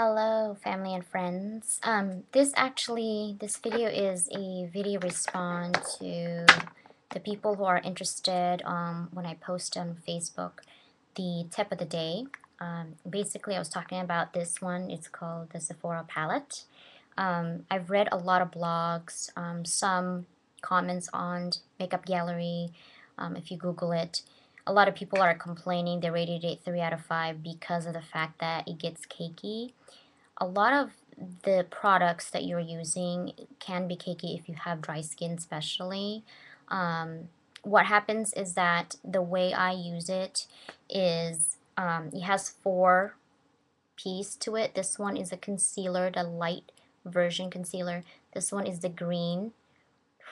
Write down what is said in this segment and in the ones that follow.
Hello, family and friends. This video is a video response to the people who are interested when I post on Facebook the tip of the day. Basically, I was talking about this one. It's called the Sephora Palette. I've read a lot of blogs, some comments on Makeup Gallery, if you Google it. A lot of people are complaining they rated it 3 out of 5 because of the fact that it gets cakey. A lot of the products that you're using can be cakey if you have dry skin especially. What happens is that the way I use it is it has 4 pieces to it. This one is a concealer, the light version concealer. This one is the green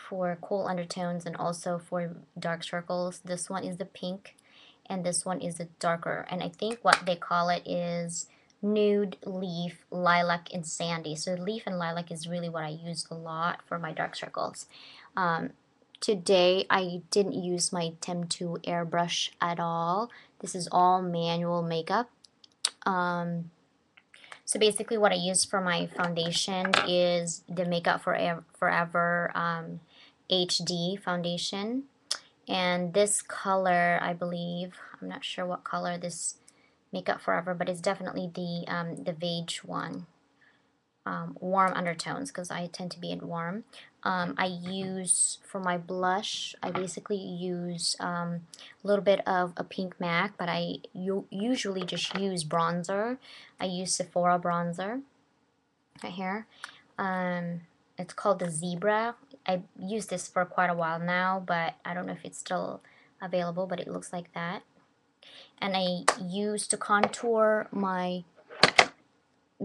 for cool undertones and also for dark circles. This one is the pink and this one is the darker, and I think what they call it is nude, leaf, lilac, and sandy. So leaf and lilac is really what I use a lot for my dark circles. Today I didn't use my Tem2 airbrush at all. This is all manual makeup. So basically what I use for my foundation is the Makeup Forever HD foundation. And this color, I believe, I'm not sure what color this Makeup Forever, but it's definitely the beige one. Warm undertones, because I tend to be in warm. I use, for my blush, I basically use a little bit of a pink MAC, but I usually just use bronzer. I use Sephora bronzer right here. It's called the Zebra. I used this for quite a while now, but I don't know if it's still available, but it looks like that. And I use to contour my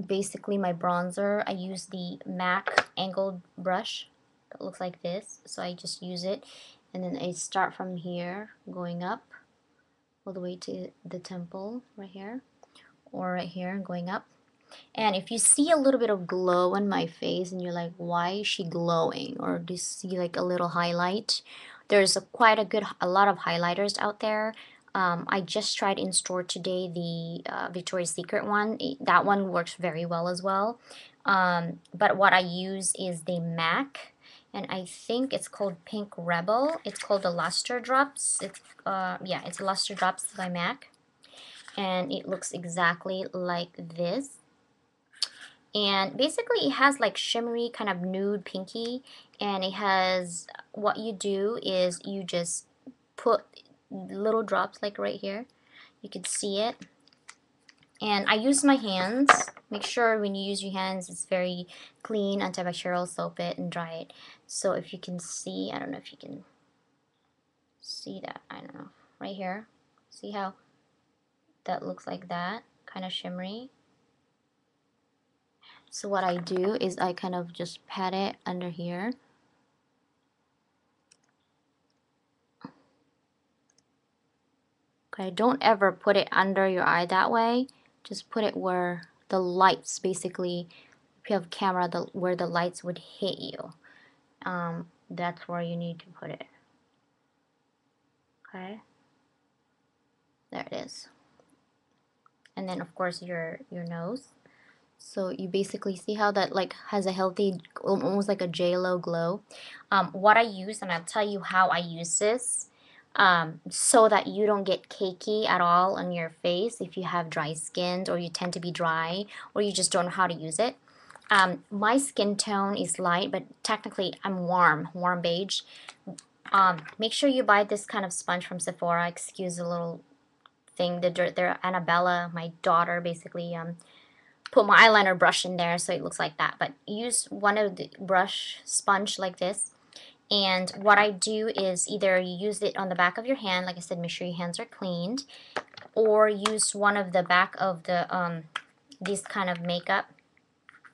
basically my bronzer, I use the MAC angled brush that looks like this. So I just use it, and then I start from here going up all the way to the temple right here, or right here going up. And if you see a little bit of glow on my face and you're like, why is she glowing, or do you see like a little highlight, there's a lot of highlighters out there. I just tried in store today the Victoria's Secret one. That one works very well as well. But what I use is the MAC, and I think it's called Pink Rebel. It's called the Luster Drops. Yeah, it's Luster Drops by MAC, and it looks exactly like this. And basically it has like shimmery kind of nude pinky, and it has, what you do is you just put little drops like right here, you can see it. And I use my hands. Make sure when you use your hands it's very clean, antibacterial, soap it and dry it. So if you can see, I don't know if you can see that, I don't know, right here, see how that looks like that, kind of shimmery. So what I do is I kind of just pat it under here. Okay, don't ever put it under your eye that way. Just put it where the lights, basically, if you have a camera, where the lights would hit you. That's where you need to put it. Okay, there it is. And then of course your nose. So you basically see how that like has a healthy, almost like a J-Lo glow. What I use, and I'll tell you how I use this, so that you don't get cakey at all on your face if you have dry skin, or you tend to be dry, or you just don't know how to use it. My skin tone is light, but technically I'm warm beige. Make sure you buy this kind of sponge from Sephora. Excuse the little thing, the Annabella, my daughter, basically put my eyeliner brush in there so it looks like that. But use one of the brush sponge like this. And what I do is either you use it on the back of your hand, like I said, make sure your hands are cleaned, or use one of the back of the this kind of makeup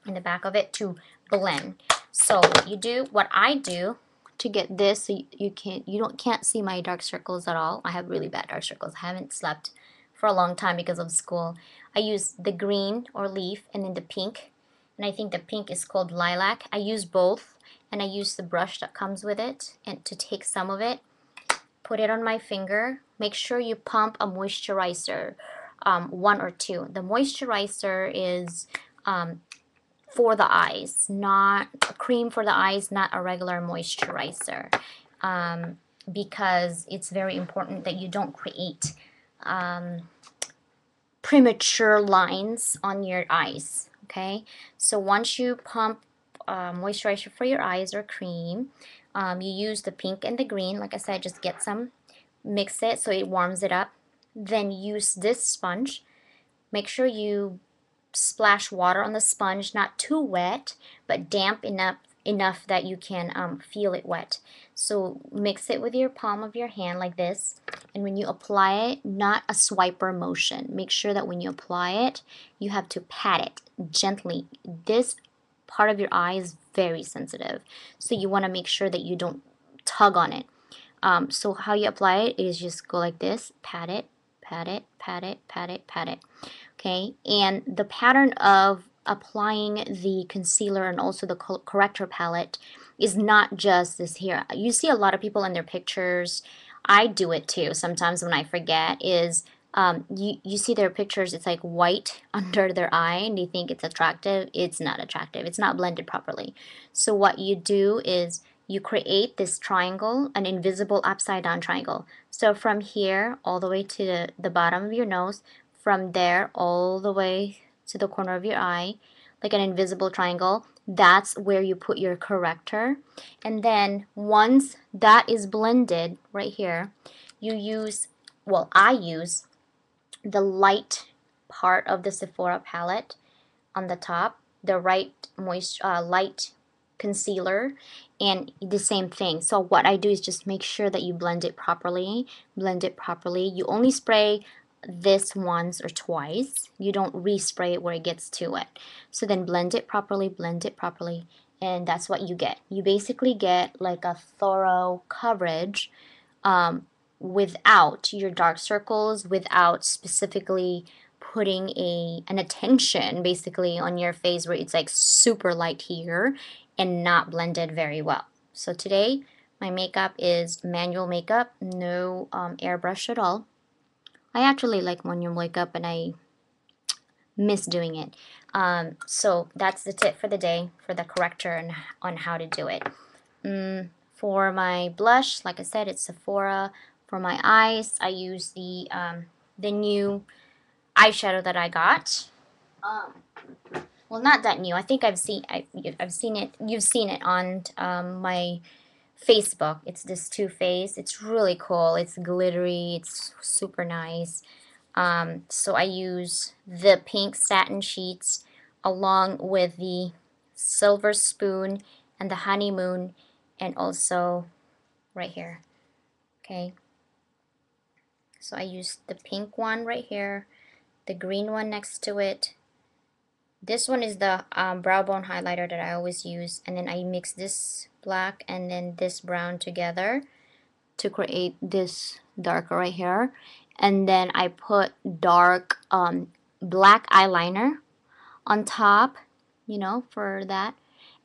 in the back of it to blend. So what I do to get this, so you can't see my dark circles at all. I have really bad dark circles. I haven't slept for a long time because of school. I use the green or leaf, and then the pink, and I think the pink is called lilac. I use both, and I use the brush that comes with it, and to take some of it, put it on my finger. Make sure you pump a moisturizer, 1 or 2. The moisturizer is for the eyes, not a cream for the eyes, not a regular moisturizer, because it's very important that you don't create premature lines on your eyes. Okay, so once you pump moisturizer for your eyes or cream, you use the pink and the green. Like I said, just get some, mix it so it warms it up. Then use this sponge. Make sure you splash water on the sponge, not too wet, but damp enough that you can feel it wet. So mix it with your palm of your hand like this, and when you apply it, not a swiper motion. Make sure that when you apply it, you have to pat it gently. This part of your eye is very sensitive, so you want to make sure that you don't tug on it. So how you apply it is just go like this, pat it, pat it, pat it, pat it, pat it. Okay, and the pattern of applying the concealer and also the corrector palette is not just this here. You see a lot of people in their pictures, I do it too sometimes when I forget, is you see their pictures, it's like white under their eye and they think it's attractive. It's not attractive. It's not blended properly. So what you do is you create this triangle, an invisible upside down triangle. So from here all the way to the bottom of your nose, from there all the way to the corner of your eye, like an invisible triangle, that's where you put your corrector. And then once that is blended right here, you use, well, I use the light part of the Sephora palette on the top, the light concealer, and the same thing. So what I do is just make sure that you blend it properly. You only spray this once or twice. You don't respray it where it gets too wet. So then blend it properly, and that's what you get. You basically get like a thorough coverage without your dark circles, without specifically putting an attention basically on your face where it's like super light here and not blended very well. So today my makeup is manual makeup, no airbrush at all. I actually like manual makeup and I miss doing it. So that's the tip for the day for the corrector and on how to do it. For my blush, like I said, it's Sephora. For my eyes, I use the new eyeshadow that I got. Well, not that new. I think I've seen it. You've seen it on my Facebook. It's this Too Faced. It's really cool. It's glittery. It's super nice. So I use the pink satin sheets along with the silver spoon and the honeymoon, and also right here. Okay. So I use the pink one right here, the green one next to it. This one is the brow bone highlighter that I always use, and then I mix this black and then this brown together to create this darker right here. And then I put dark black eyeliner on top, you know, for that.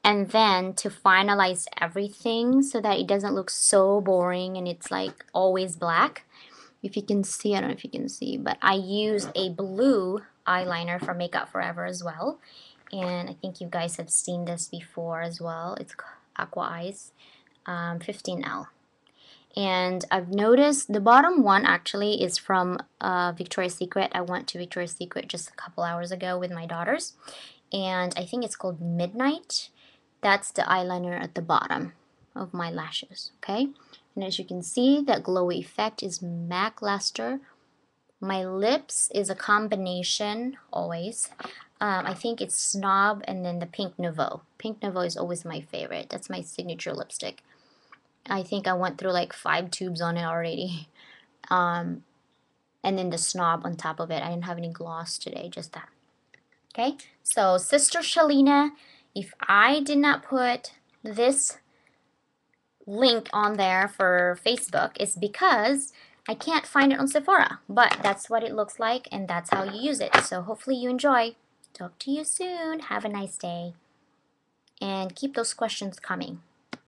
And then to finalize everything so that it doesn't look so boring and it's like always black. If you can see, I don't know if you can see, but I use a blue eyeliner from Makeup Forever as well. And I think you guys have seen this before as well. It's Aqua Eyes 15L. And I've noticed the bottom one actually is from Victoria's Secret. I went to Victoria's Secret just a couple hours ago with my daughters. And I think it's called Midnight. That's the eyeliner at the bottom of my lashes, okay? And as you can see, that glowy effect is MAC Luster. My lips is a combination, always. I think it's Snob and then the Pink Nouveau. Pink Nouveau is always my favorite. That's my signature lipstick. I think I went through like 5 tubes on it already. And then the Snob on top of it. I didn't have any gloss today, just that. Okay, so Sister Shalina, if I did not put this link on there for Facebook, it's because I can't find it on Sephora, but that's what it looks like and that's how you use it. So hopefully you enjoy. Talk to you soon. Have a nice day and keep those questions coming.